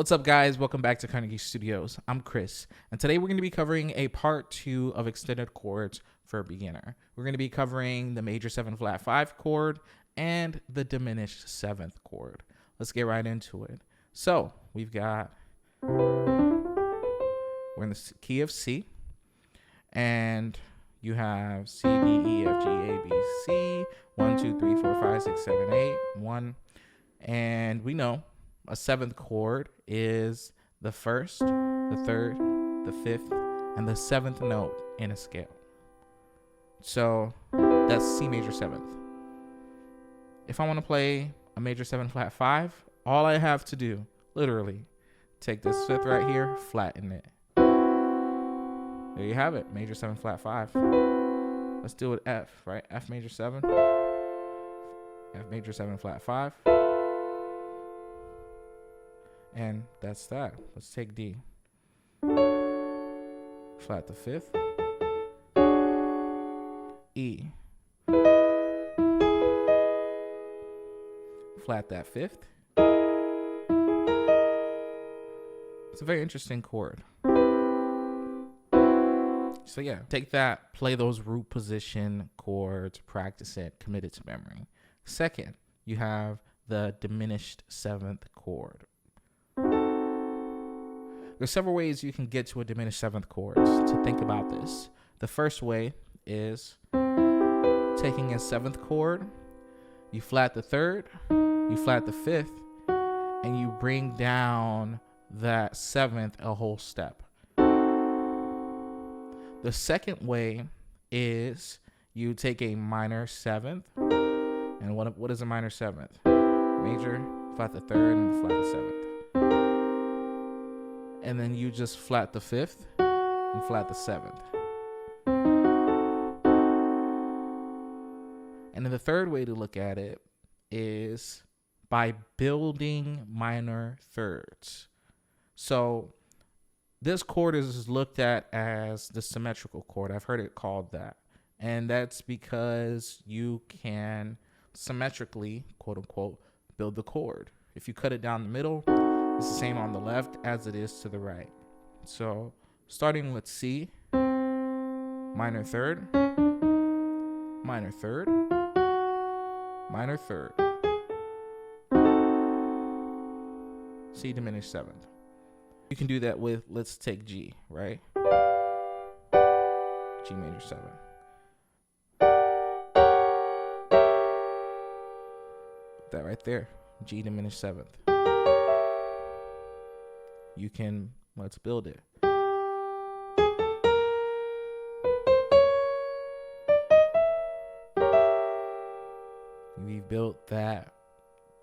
What's up, guys? Welcome back to Carnegie Studios. I'm Chris, and today we're going to be covering a part 2 of extended chords for a beginner. We're going to be covering the major 7 flat 5 chord and the diminished 7th chord. Let's get right into it. So we're in the key of C, and you have C, D, E, F, G, A, B, C, 1, 2, 3, 4, 5, 6, 7, 8, 1, and we know a 7th chord is the 1st, the 3rd, the 5th, and the 7th note in a scale. So that's C major 7th. If I want to play a major 7 flat 5, all I have to do, literally, take this 5th right here, flatten it. There you have it, major 7 flat 5. Let's do it F, right? F major 7, F major 7 flat 5. And that's that. Let's take D. Flat the 5th. E. Flat that 5th. It's a very interesting chord. So yeah, take that, play those root position chords, practice it, commit it to memory. Second, you have the diminished 7th chord. There's several ways you can get to a diminished 7th chord. To think about this, the first way is taking a 7th chord, you flat the 3rd, you flat the 5th, and you bring down that 7th a whole step. The second way is you take a minor 7th, and what is a minor 7th? Major, flat the 3rd, and flat the 7th. And then you just flat the 5th and flat the 7th. And then the third way to look at it is by building minor thirds. So this chord is looked at as the symmetrical chord. I've heard it called that. And that's because you can symmetrically, quote unquote, build the chord. If you cut it down the middle, it's the same on the left as it is to the right. So starting with C, minor 3rd, minor 3rd, minor 3rd, C diminished 7th. You can do that with, let's take G, right? G major 7. That right there, G diminished 7th. You can, let's build it. We've built that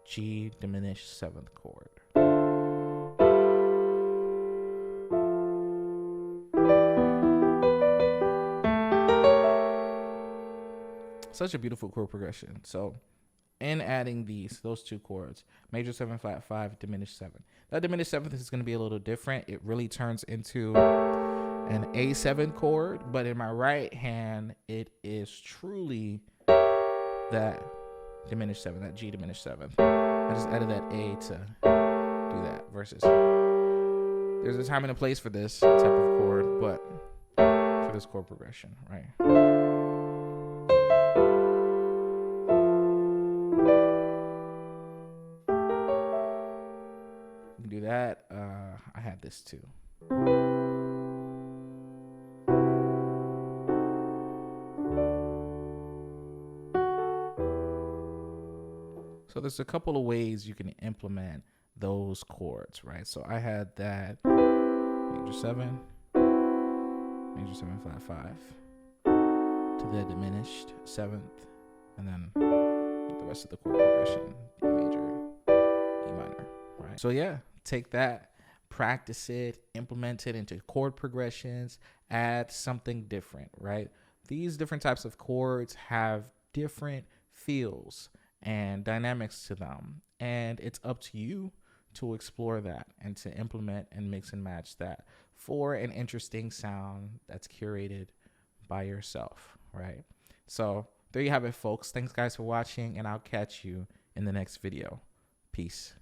G diminished 7th chord. Such a beautiful chord progression. So in adding those two chords, major 7 flat 5, diminished 7. That diminished 7th is going to be a little different. It really turns into an A7 chord, but in my right hand, it is truly that diminished 7, that G diminished 7th. I just added that A to do that versus there's a time and a place for this type of chord, but for this chord progression, right? Do that. I had this too. So there's a couple of ways you can implement those chords, right? So I had that major 7 flat 5 to the diminished 7th, and then the rest of the chord progression, D major, E minor, right? So yeah, take that, practice it, implement it into chord progressions, add something different, right? These different types of chords have different feels and dynamics to them, and it's up to you to explore that and to implement and mix and match that for an interesting sound that's curated by yourself, right? So there you have it, folks. Thanks guys for watching, and I'll catch you in the next video. Peace.